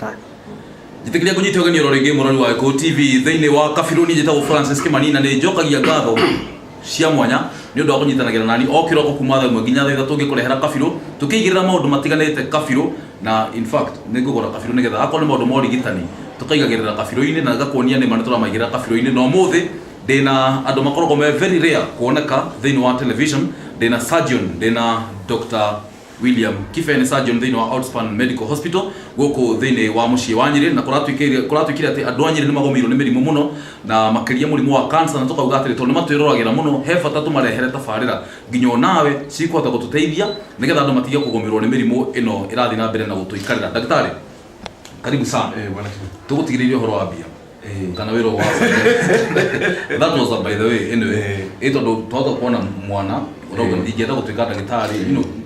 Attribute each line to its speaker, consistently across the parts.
Speaker 1: Daktari.
Speaker 2: Jitikiria kunyita ogani rorege murari wa Gikuyu TV thiini wa kabiruni njitagwo Francis Kimani na ni njokagia ngatho cia mwanya ni undu wa kunyitanagira nani o kiroko kuma thaa 1 nginya thaa 3 tugikurehera kabiru tukigirira maundu matiganite kabiru na in fact ni ngugura kabiru nigetha akorwo ni maundu mo rigitani tukaigagirira kabiru-ini na gakuonia ni mane turamaigirira kabiru-ini no muthi ndina andu makoragwo me very rare kuoneka thiini wa television ndina surgeon ndina Dr. William Kifene surgeon thiini wa Outspan Medical Hospital guku thiini wa mucii wa Nyeri na kuratwikire ati andu a Nyeri ni magomirwo ni mirimu muno na makiria murimu wa cancer na tukauga atiri tondu matwirororagira muno he bata tumarehere tabarira nginyo nawe cikuhota gututeithia nigetha andu matige kugomirwo ni mirimu ino irathi na mbere na gutuikarira. Daktari, karibu sana.
Speaker 3: Bwana
Speaker 2: tugutigiririre horo wa bia kana wiro wa that was by the way anyway tondu twahota kuona mwana uroga ndigienda gutuika ndagitari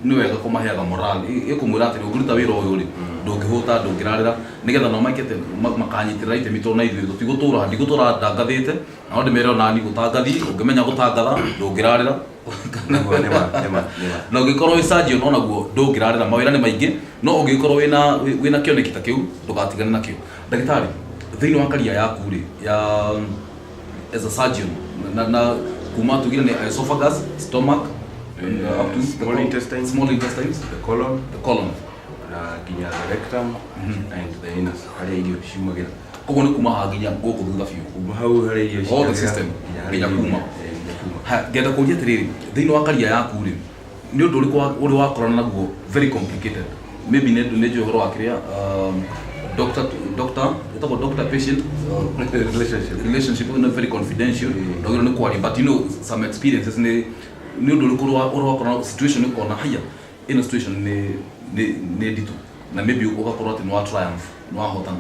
Speaker 2: ni wega kumaheaga moral ikumwira atiri ungiruta wira uyu ri ndungihuta ndungirarira nigetha no makete makanyitirira itemi to na ithuĩ tũtigutura ndigũtura ndangathĩte na onde mere ona ni gutangathi ungimenya gutangatha ndungirarira na ũngĩkorwo wĩ surgeon ona guo ndungirarira mawĩra nĩ maingĩ no ũngĩkorwo wĩna kĩoneki ta kĩu ndũgatigane nakĩo. Ndagĩtarĩ, thĩinĩ wa career yaku rĩ ya as a surgeon na kuma tugire ni esophagus, stomach, up to
Speaker 3: small intestines, the colon, ginya the rectum and the anus. Hali irio ciumagira
Speaker 2: koguo ni kuma haginya guku thutha biũ
Speaker 3: kuma hau hali irio
Speaker 2: all the system ginya kuma ngenda kũria atĩrĩrĩ thĩinĩ wa career yaku rĩ nĩ ũndũ ũrĩ wakorana naguo very complicated maybe nĩ njũĩ ũhoro wa kĩrĩa doctor patient relationship is not very confidential ndogero ni kwari but you know some experiences ni undu uri wakorana situation ni kona haya in a situation ni ditu na maybe ugakorwo ati ni wa triumph ni wa hotana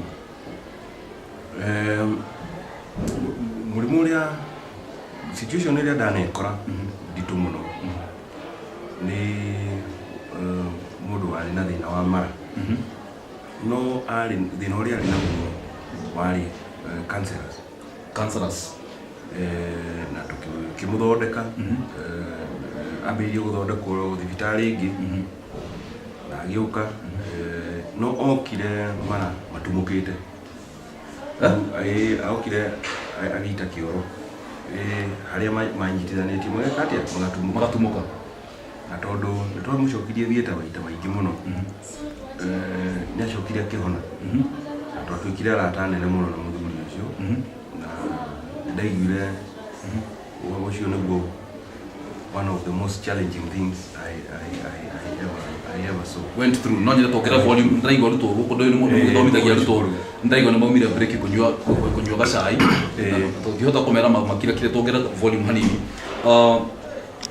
Speaker 3: murimu uria situation iria ndanekora ditu muno ni mundu wari na thina wa mara no ari thina uria ari naguo wari cancerous na tukimuthondeka ambirie guthondekwo thibitari ingi na agiuka no okire mara matumukite okire agita kioro haria manyitithanitie mwega atia
Speaker 2: magatumuka
Speaker 3: na tondu nitwamucokirie thieta maita maingi muno ni acokire akihona na twatwikire arata nene muno na muthuri ucio na ndaiguire ucio niguo one of the most challenging things I ever saw
Speaker 2: went through no nyita tokera volume ndaigwa ruto guko ndoyo ni mundu guthomithagia ruto ndaigwa ni maumire break kunyua gacai tungihota kumera makira kire tongera volume hanini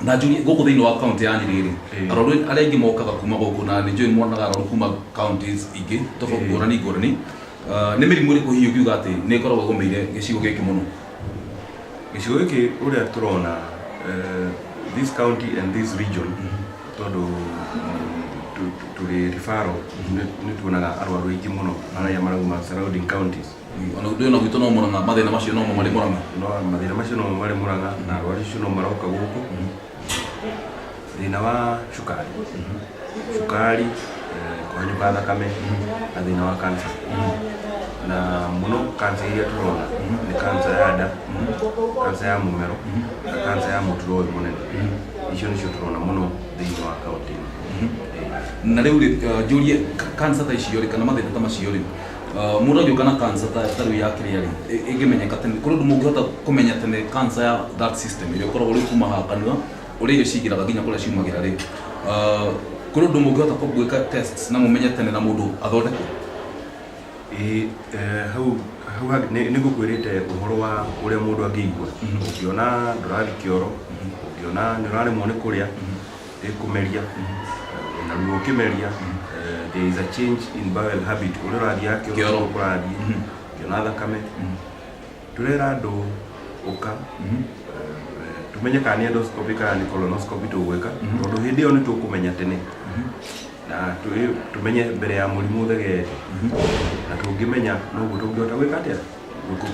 Speaker 2: na juni guko thiini wa county ya Nyeri aroru aria ingi mokaga kuma guku na ni njui mwonaga aroru kuma counties ingi tofauti ngurani ni mirimu iriku hiyo kiuga ati ni koragwo gumeire gicigo giki muno
Speaker 3: gicigo giki uria turona this county and this region todo tuli referral ni tuonaga arwaru aingi muno aria maraguma surrounding counties
Speaker 2: ona ndio na gwito no Murang'a mathina macio no mari Murang'a
Speaker 3: no mathina macio no mari Murang'a na arwaru icio no maroka guku thina wa cukari kuhanyuka thakame na thina wa cancer na muno cancer iria turona ni cancer ya nda cancer ya mumero na cancer ya muturo uyu munene icio nicio turona muno thiini wa kaunti
Speaker 2: na riu jurie cancer ta icio ri kana mathina ta macio ri mundu agiuka na cancer ta riu ya kiria ri ingimenyeka tene kuri ndu mungihota kumenya tene cancer ya that system iria koragwo ri kuma ha kanua uri irio cigiraga nginya kuria ciumagira ri kuri ndu mungihota gwika tests na mumenye tene na mundu athondekwo
Speaker 3: hau ni gukwirite uhoro wa uria mundu angĩigua ukiona ndurathi kioro ukiona ni uraremwo ni kuria ikumeria na ruo kimeria there is a change in bowel habit uria urathi yake kioro kurathi ukiona thakame turera andu uka tumenye kana ni endoscopy kana ni colonoscopy tugwika tondu hindi iyo ni tukumenya tene na tumenye mbere ya murimu thegete na tungimenya no gutungihota gwika atia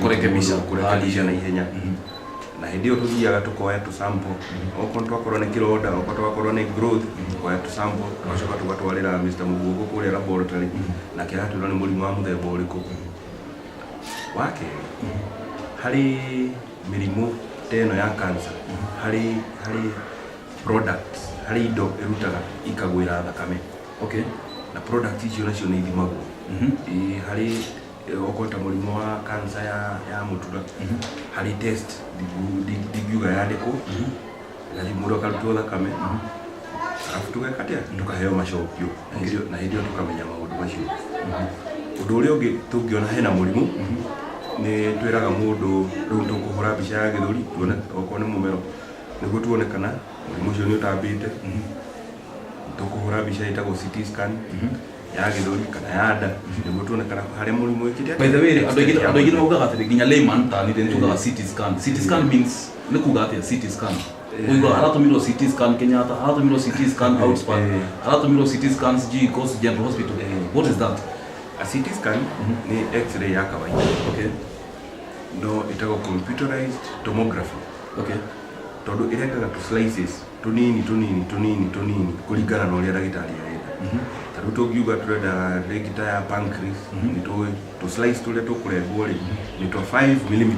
Speaker 2: kurekebisha
Speaker 3: na ihenya na hindi yo tuthiaga tukoya tu sample okorwo twakorwo nĩ kĩronda okorwo twakorwo nĩ growth tukoya tu sample tugacoka tugatwarĩra Mr. Mũguongo kũrĩa laboratory nake agatwĩra nĩ mũrimũ wa mũthemba ũrĩkũ. Wa kerĩ harĩ mĩrimũ ta ĩno ya cancer harĩ products harĩ indo ĩrutaga ikagwĩra thakame.
Speaker 2: Okay.
Speaker 3: Na products icio nacio nĩ ithimagwo. Harĩ okorwo ta mũrimũ wa cancer ya mũtura harĩ test ndingiuga yandĩkwo mũndũ akarutwo thakame arabu tũgeka atĩa tũkaheo macokio na hĩndĩ ĩyo tũkamenya maũndũ macio. Ũndũ ũrĩa ũngĩ tũngĩona hena mũrimũ nĩ twĩraga mũndũ rĩu tũkũhũra mbica ya gĩthũri tuone okorwo nĩ mũmero nĩguo tuone kana mũrimũ ũcio nĩ ũtambĩte. Tũkũhũra mbica ĩtagwo CT scan ya gĩthũri kana ya nda nĩguo tuone kana harĩ mũrimũ wĩkĩte.
Speaker 2: By the way, andũ aingĩ maugaga atĩ nginya layman ta nĩ tugaga CT scan. CT scan means nĩ kuga atĩa CT scan? Kuga aratũmirwo CT scan Kenyatta, aratũmirwo CT scan Outspan, aratũmirwo CT scans Coast General Hospital. What is that?
Speaker 3: A CT scan ni X-ray ya kawaida.
Speaker 2: Okay.
Speaker 3: No itago computerized tomography.
Speaker 2: Okay.
Speaker 3: Tondu irengaga tu slices tunini kuringana na uria ndagitari arenda. Taru tungiuga turenda regita ya pancreas ni tu slice turia tukurengwo ri ni to 5 mm.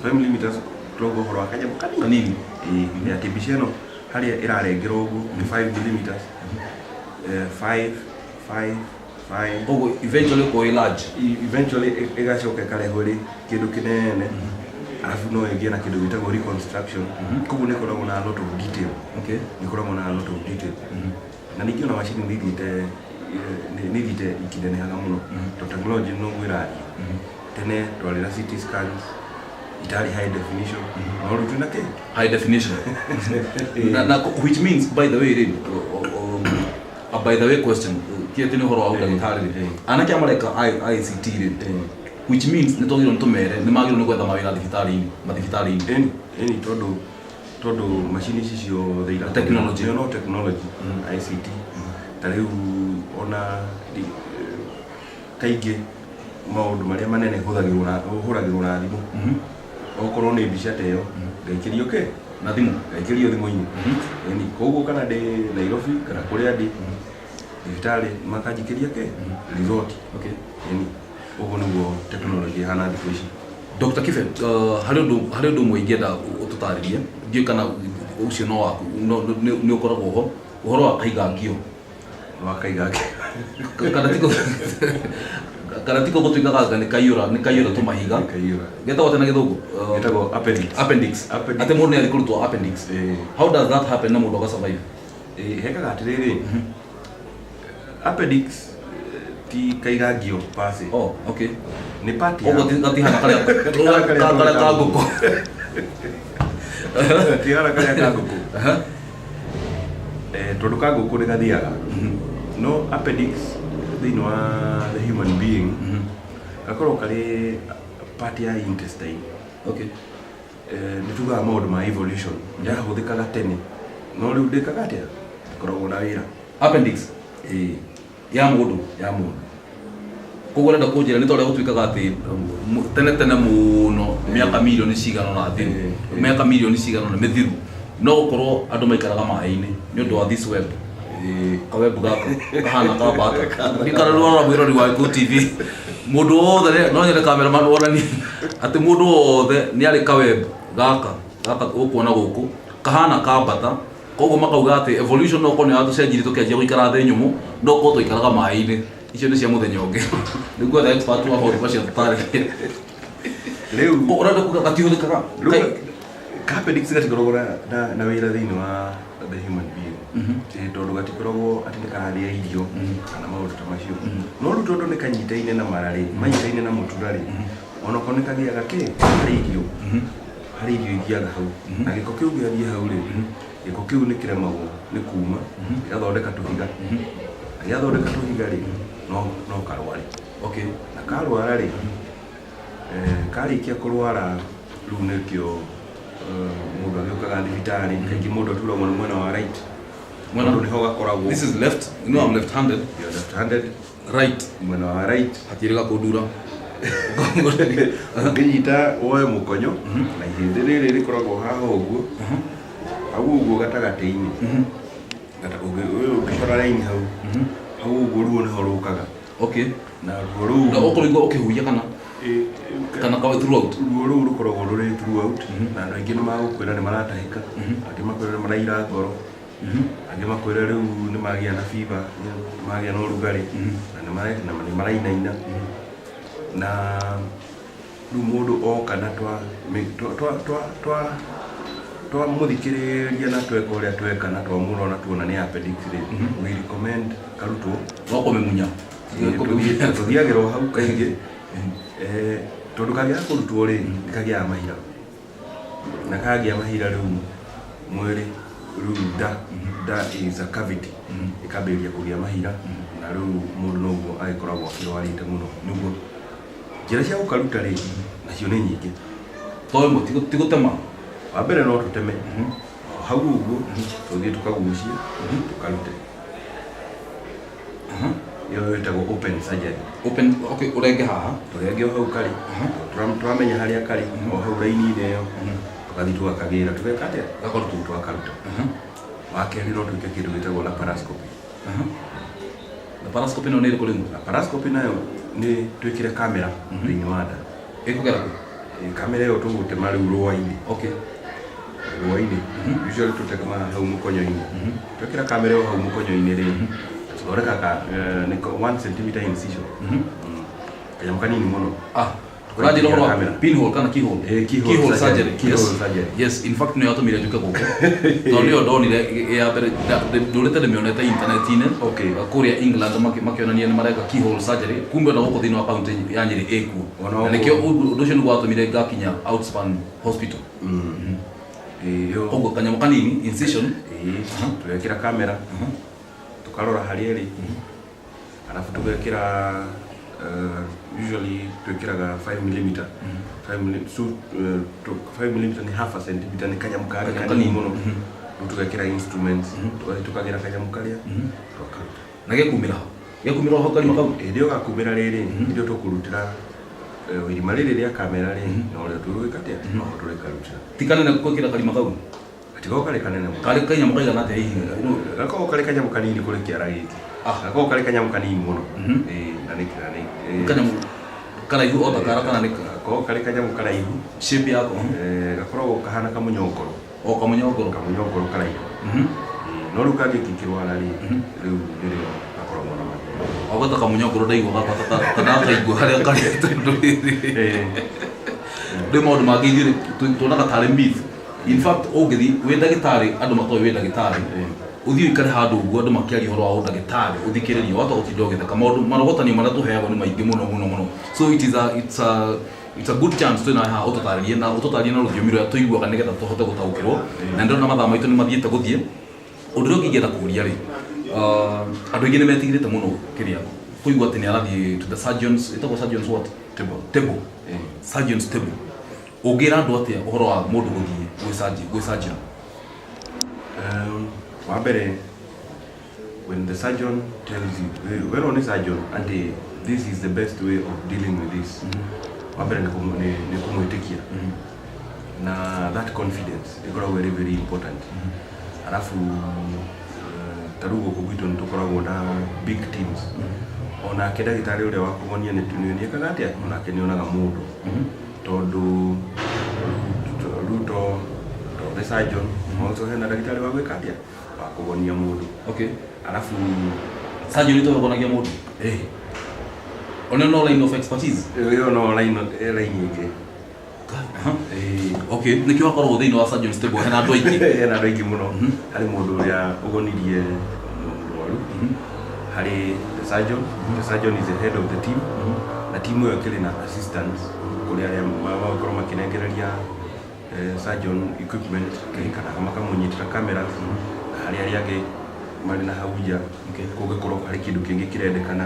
Speaker 3: 5 mm tugohoro akaje kanini. Ya kibisheno haria irarengerwo ugu ni 5 mm. 5
Speaker 2: Oh, eventually large.
Speaker 3: Eventually igacoka karehwo ri kindu kinene. Alafu no ĩgĩe na kĩndũ gĩtagwo reconstruction. Koguo nĩ koragwo na a lot of detail.
Speaker 2: Okay.
Speaker 3: Nĩ koragwo na a lot of detail. Na ningĩ ona macini nĩ ithiĩte ikinenehaga mũno. Technology no gwĩraria. Tene twarĩra CT scans itarĩ high definition. No rĩu twĩna kĩ?
Speaker 2: High definition. Na which means by the way a by the way question kieti ni horo wa ndagĩtarĩ anake amareka ICT which means nĩ tũgĩrwo nĩ tũmere nĩ magĩrwo nĩ gwetha mawĩra thibitarĩ-inĩ
Speaker 3: eni tondu macini ici ciothe ira
Speaker 2: technology
Speaker 3: ICT ta rĩu ona kaingĩ maũndũ marĩa manene hũthagĩrwo na thimũ okorwo nĩ mbica ta ĩyo ngaikĩrio kĩ
Speaker 2: na thimũ
Speaker 3: ngaikĩrio thimũ-inĩ eni koguo kana ndĩ Nairobi kana kũrĩa ndĩ thibitarĩ makanjikĩria kĩ resort.
Speaker 2: Okay.
Speaker 3: Eni ũguo nĩguo technology hana thikũ ici.
Speaker 2: Dr. Kife, harĩ ũndũ ũmwe ingĩenda ũtũtarĩrie ndiũ kana ũcio no waku nĩ ũkoragwo ho ũhoro wa kaigangio kana tiko gũtuĩkaga nĩ kaiyũra tũmahiga getagwo atĩ na gĩthũngũ
Speaker 3: getagwo
Speaker 2: appendix atĩ mũndũ nĩ athiĩ kũrutwo appendix. How does that happen na mũndũ agasurvive?
Speaker 3: Hekaga atĩrĩrĩ appendix ti kaigangio pase.
Speaker 2: Oh, okay.
Speaker 3: Ni part ya.
Speaker 2: Ogo gatihana kale kaguko.
Speaker 3: Tihana kale kaguko. Tondu kaguko ni gathiaga. No appendix thĩinĩ wa the human being gakorwo karĩ part ya intestine.
Speaker 2: Okay.
Speaker 3: Nĩ tugaga maũndũ ma evolution yahũthĩkaga tene no rĩu ndĩkaga atĩa koragwo na wĩra.
Speaker 2: Appendix ya mũndũ koguo renda kũnjĩra nĩ tondũ gũtuĩkaga atĩ tene mũno mĩaka milioni cigana na thĩ mĩaka milioni cigana na mĩthiru no gũkorwo andũ maikaraga maĩ-inĩ nĩ ũndũ wa this web kaweb gaka kahana ka bata ndikara rwara mwĩrori wa Gikuyu TV mũndũ wothe no nyende cameraman wonani atĩ mũndũ wothe nĩ arĩ kaweb gaka ũkuona gũkũ kahana ka bata. Koguo makauga atĩ evolution no korwo nĩ yatũcenjirie tũkĩanjia gũikara thĩ nyũmũ no korwo tũikaraga maĩ-inĩ icio nĩ cia mũthenya ũngĩ nĩguo the expert wa maũndũ macio tũtarĩrie rĩu ũrenda kuga gatihũthĩkaga
Speaker 3: appendix gatikoragwo na wĩra thĩinĩ wa the human being tondũ gatikoragwo atĩ nĩ kararĩa irio kana maũndũ ta macio no rĩu tondũ nĩ kanyitaine na mararĩ manyitaine na mũturarĩ ona korwo nĩ kagĩaga kĩ harĩ irio ithiaga hau na gĩko kĩu gĩathiĩ hau rĩ gĩko kĩu nĩ kĩremagwo nĩ kuma gĩgathondeka tũhiga rĩ no karware.
Speaker 2: Okay.
Speaker 3: Na karwara rĩ karĩkia kũrwara rĩu nĩkĩo mũndũ agĩũkaga thibitarĩ kaingĩ mũndũ aturagwo nĩ mwena wa right mũndũ nĩho gakoragwo.
Speaker 2: This is left, you know I'm left handed.
Speaker 3: You're left handed.
Speaker 2: Right
Speaker 3: mwena wa right
Speaker 2: hatirĩ gakũndura
Speaker 3: Ngĩnyita woe mũkonyo na ihĩndĩ rĩrĩ rĩkoragwo haha ũguo hau ũguo gatagatĩ-inĩ ũngĩcora raini hau ũguo ruo nĩho rũkaga na ruo rũu
Speaker 2: na ũkũrĩgwo ũkĩhuhia kana kawa throughout
Speaker 3: ruo rũu rũkoragwo rũrĩ throughout na andũ aingĩ nĩmagũkwĩra nĩmaratahĩka angĩ makwĩra nĩmaraira ngoro angĩ makwĩra rĩu nĩmagĩa na fever nĩmagĩa na ũrugarĩ na nĩmarainaina na rĩu mũndũ oka na twamũthikĩrĩria na tweka ũrĩa tweka na twamũrona tuona nĩ appendix we recommend karutwo
Speaker 2: no kũmĩmunya
Speaker 3: tũthiagĩrwo hau kaingĩ tondũ kagĩa kũrutwo rĩ nĩkagĩaga mahira na kagĩa mahira rĩu mwĩrĩ rĩu nda is a cavity ĩkambĩrĩria kũgĩa mahira na rĩu mũndũ noguo agĩkoragwo akĩrwarĩte mũno nĩguo njĩra cia gũkaruta rĩ nacio nĩ nyingĩ
Speaker 2: toĩmwe ti gũtema
Speaker 3: wa mbere no tũteme hau ũguo tũthiĩ tũkagucia tũkarute iyo ĩtagwo open surgery
Speaker 2: ũrenge haha
Speaker 3: tũrenge o hau karĩ tũramenya harĩa karĩ o hau raini-inĩ ĩyo tũgathiĩ tũgakagĩra tũgeka atĩa twakaruta wa kerĩ no twĩke kĩndũ gĩtagwo laparoscopy
Speaker 2: laparoscopy no nĩ ĩrĩkũ rĩngĩ
Speaker 3: laparoscopy nayo nĩ twĩkĩre kamera thĩinĩ wa nda
Speaker 2: ĩkũgera kũ
Speaker 3: kamera ĩyo tũgũtema rĩu rũa-inĩ rũa-inĩ usually tũtemaga hau mũkonyo-inĩ twĩkĩra kamera ĩyo hau mũkonyo-inĩ rĩ tũthondekaga 1 cm incision kanyamũ kanini mũno
Speaker 2: ũranjĩra ũhoro wa pinhole kana keyhole keyhole surgery yes in fact nĩyo atũmire njũke gũkũ tondũ nĩyo ndonire ya mbere ndũrĩte ndĩmĩonete intaneti-inĩ kũrĩa England makĩonania nĩ mareka keyhole surgery kumbe ona gũkũ thĩinĩ wa kaũntĩ ya Nyĩrĩ ĩkuo na nĩkĩo ũndũ ũcio nĩguo watũmire ngakinya Outspan Hospital ũguo kanyamũ kanini incision
Speaker 3: tũgekĩra kamera tũkarora harĩa ĩrĩ arabu tũgekĩra usually twĩkĩraga 5mm 5mm ni half a centimeter ni kanyamũ kanini mũno rĩu tũgekĩra instruments tũkagĩra kanyamũ karĩa tũkaruta
Speaker 2: na gĩkumĩra hau karima kau
Speaker 3: ĩndĩ ũgakumĩra rĩrĩ nĩrĩo tũkũrutĩra irima rĩrĩ rĩa kamera rĩ na ũrĩa tũgwĩka atĩa no tũrĩkarutĩra
Speaker 2: ti kanene gwĩkĩra karima kau
Speaker 3: gatikoragwo karĩ kanene mũno
Speaker 2: karĩ kanyamũ kaigana atĩa hihi
Speaker 3: gakoragwo karĩ kanyamũ kanini kũrĩ kĩara gĩkĩ gakoragwo karĩ kanyamũ kanini mũno na nĩ
Speaker 2: kanyamũ karaihu o ta kara kana nĩ
Speaker 3: gakoragwo karĩ kanyamũ karaihu
Speaker 2: shape yako
Speaker 3: gakoragwo kahana kamũnyongoro kamũnyongoro karaihu no rĩu kangĩkĩkĩrwara rĩ rĩu nĩrĩo gakoragwo na mathĩna
Speaker 2: ogata kamũnyongoro ndaigua kana akaigua harĩa karĩte ndĩ maũndũ mangĩ ithuĩ tuonaga tarĩ myth in fact ũngĩthiĩ wĩ ndagĩtarĩ andũ matoĩ wĩ ndagĩtarĩ ũthiĩ ũikare handũ ũguo andũ makĩaria ũhoro wa ũndagĩtarĩ ũthikĩrĩrie wata gũtinda ũgĩtheka maũndũ marogotanio marĩa tũheagwo nĩ maingĩ mũno so it's a good chance twĩna haha ũtũtarĩrie na rũthiomi rũrĩa tũiguaga nĩgetha tũhote gũtaũkĩrwo na ndĩrona mathaa maitũ nĩ mathiĩte gũthiĩ ũndũ ũrĩa ũngĩngĩenda kũũria rĩ andũ aingĩ nĩ metigĩrĩte mũno kĩrĩa kũigua atĩ nĩ arathiĩ to the surgeons ĩtagwo surgeons what table surgeons table ũngĩra andũ atĩa ũhoro wa mũndũ gũthiĩ gwĩ surgeon
Speaker 3: wa mbere when the surgeon tells you when on a surgeon and this is the best way of dealing with this wa mbere nĩ kũmwĩtĩkia na that confidence ĩkoragwo very very important arafu tarĩu gũkũ gwitũ nĩ tũkoragwo na big teams onake ndagĩtarĩ ũrĩa wa kũgonia nĩekaga atĩa onake nĩonaga mũndũ tondũ rĩu to the surgeon also hena ndagĩtarĩ wa gwĩka atĩa wa kũgonia mũndũ arafu
Speaker 2: surgeon ito kũgonagia mũndũ ona no line of expertise
Speaker 3: yo no line ingĩ
Speaker 2: nĩkĩo hakoragwo thĩinĩ wa surgeons table hena andũ aingĩ
Speaker 3: mũno harĩ mũndũ ũrĩa ũgonirie mũrwaru harĩ the surgeon is the head of the team na timu ĩyo ĩkĩrĩ na assistants kũrĩa arĩa makorwo makĩnengereria surgeon equipment kana makamũnyitĩra cameras harĩ arĩa angĩ marĩ na hau nja kũngĩkorwo harĩ kĩndũ kĩngĩ kĩrendekana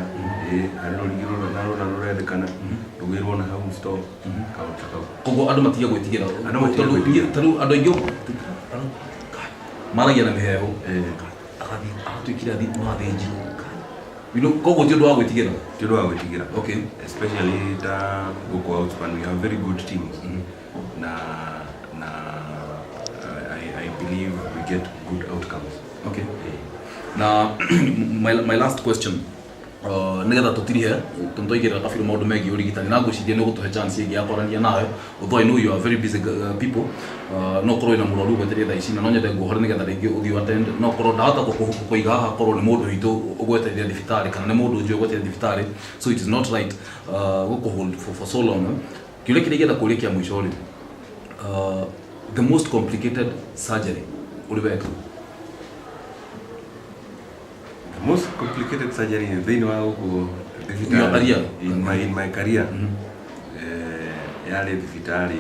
Speaker 3: harĩ rũrigi rũna rũrendekana rũgĩrwo na hau store kaũndũ kau
Speaker 2: koguo andũ matiga gwĩtigĩra tondũ andũ aingĩ maragia na mĩhehu agatuĩkire athĩ mũrathĩnjirwo kogo ti ndwa gwitigira
Speaker 3: okay, especially ta go outspan we have very good teams na I believe we get good outcomes.
Speaker 2: Okay. Now my last question nigetha tutirihe tuntoigera kafiru maundu megi urigitani na ngucirie ni gutuhe chance igi ya kwarania nawe, although I know you are very busy people, no korwo ina muroru gweteria thaa ici na no nyende nguhore nigetha ringi uthii attend, no korwo ndahota kuiga haha korwo ni mundu witu ugweteria thibitari kana ni mundu njui ugweteria thibitari, so it is not right gukuhold for so long. Kile kile kuria kia mwisho ri the most complicated surgery uliweka?
Speaker 3: Most complicated surgery in my career yale thibitari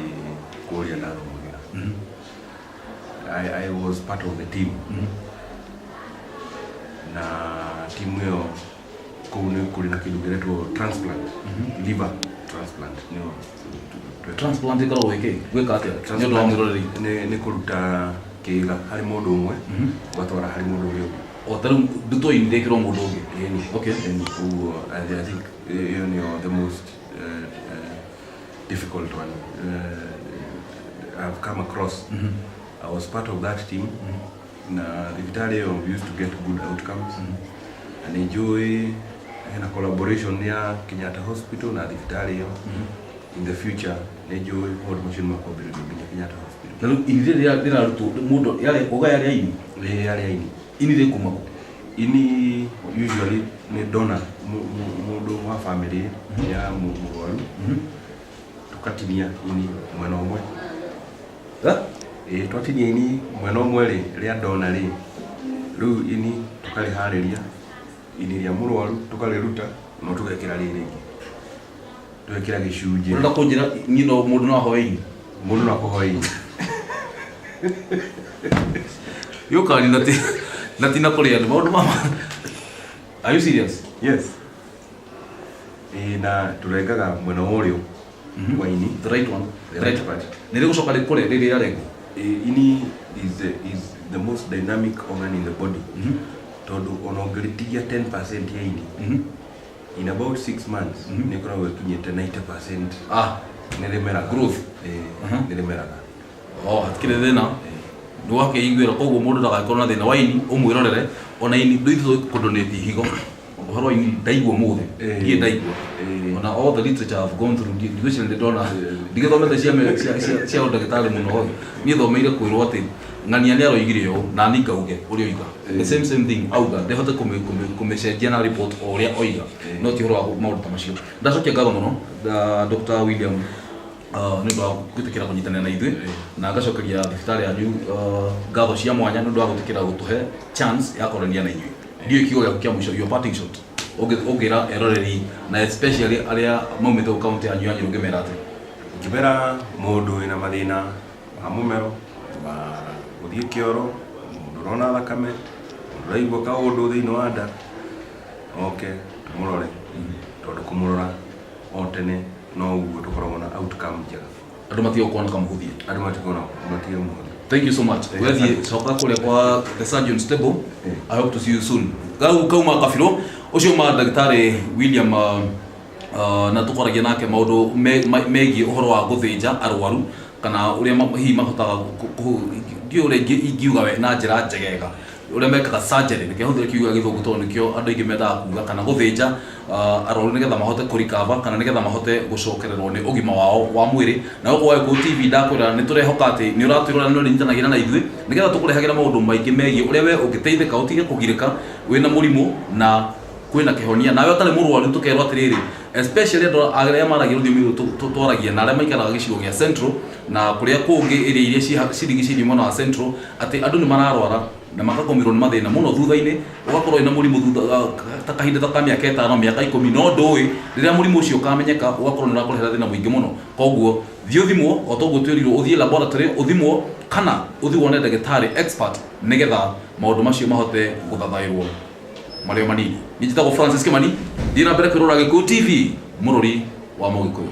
Speaker 3: kuria na Rumunga. I was part of the team na timu hiyo kuna kitu kinaitwa transplant, liver transplant.
Speaker 2: Transplant ikaro weka atia nyo ndo ngirori
Speaker 3: ni kuruta kiga hari mundu umwe gwatwara hari mundu uyu
Speaker 2: otaru duto inde kiro mundu ungi. Okay,
Speaker 3: and I think you know the most difficult one I've come across. I was part of that team. Na the Vitalia used to get good outcomes and enjoy in a collaboration near Kenyatta Hospital na the Vitalia. In the future enjoy what machine makobiri in Kenyatta Hospital.
Speaker 2: Lalu ini dia rutu mudo yale oga yale ini ini de kumako
Speaker 3: ini usually ni donor mudo wa family ya muwaru tukatinia ini mwana omwe twatinia ini mwana omwe ria donor riu ini tukarihariria ini ria murwaru tukariruta no tugekira ringi twekira gicunje
Speaker 2: ndo kunjira nyino mundu no ahoini yo kali natina korea no maundu mama. Are you serious?
Speaker 3: Yes. Na turengaga mwena urio wa ini,
Speaker 2: the right one,
Speaker 3: the right part.
Speaker 2: Nire gucoka rikore riri yarengo.
Speaker 3: Ini is the most dynamic organ in the body. Tondu onongeritia 10% ya ini. In about 6 months nikoragwo kinyete 90% nirimera
Speaker 2: growth
Speaker 3: nirimeraga
Speaker 2: hatikire thina ni wake ingwira koguo mundu ndagakorwo na thina wa ini umwirorere ona ini ndithu kudonate higo uhoro ini ndaigua muthe nie ndaigua ona all the literature I've gone through division the donor digithomete cia ndagitari muno nie thomeire kwirwo ati ngania ni aroigire yo na nikauge uri oiga the same thing auga ndehote kumecenjia na report oria oiga no ti horo wa maundu tamacio ndacokia ngatho muno Dr. William ni ndo gutikira kunyitanira na ithui na ngacokeria thibitari yanyu ngatho cia mwanya ni ndo gutikira gutuhe chance ya korania na inyui ndio kigo ya kia mwisho your parting shot ogira eroreri na especially aria maumite county yanyu yanyu ngemera ati
Speaker 3: kibera mundu ina mathina amumero uthie kioro ndurona thakame nduraigua kaundu thiini wa nda tumurore tondu kumurora otene no uguo tukoragwo na outcome njega
Speaker 2: andu matio kuona kamuhuthie
Speaker 3: matio muhuthie.
Speaker 2: Thank you so much. Wethi soka kule kwa the surgeon's table. I hope to see you soon. Kauma kafiro ucio ma Daktari William na tukoragia nake maundu megi uhoro wa guthinja arwaru kana uria hihi mahotaga ndio ule ingiuga we na njira njegega uria mekaga surgery nike huthire kiuga githungu tondu nikio andu ingi mendaga kuga kana guthinja arwaru nigetha mahote kurikava kana nigetha mahote gucokererwo ni ugima wao wa mwiri na uko wa TV ndakwira ni turehoka ati ni uratwirora no nyitanagira na ithui nigetha tukurehagira maundu maingi megi uria we ungiteithika utige kugirika wina murimu na kwina kihonia nawe utari murwaru tukerwa atiriri especially ndo aria maragia ruthiomi twaragia na aria maikaraga gicigo gia Central na kuria kungi iria cirigicirie mwena wa Central ati andu ni mararwara na makakomirwo ni mathina muno thutha-ini ugakorwo ina murimu thutha ta kahinda ta miaka 5 miaka 10 no ndui riria murimu ucio ukamenyeka ugakorwo ni urakorehera thina muingi muno koguo thio thimwo otoguo twirirwo uthie laboratory uthimwo kana uthi wone ndagitari expert nigetha maundu macio mahote guthathairwo mario manini. Njitagwo Francis Kimani ndina mbere kwirora Gikuyu TV mururi wa Mugikuyu.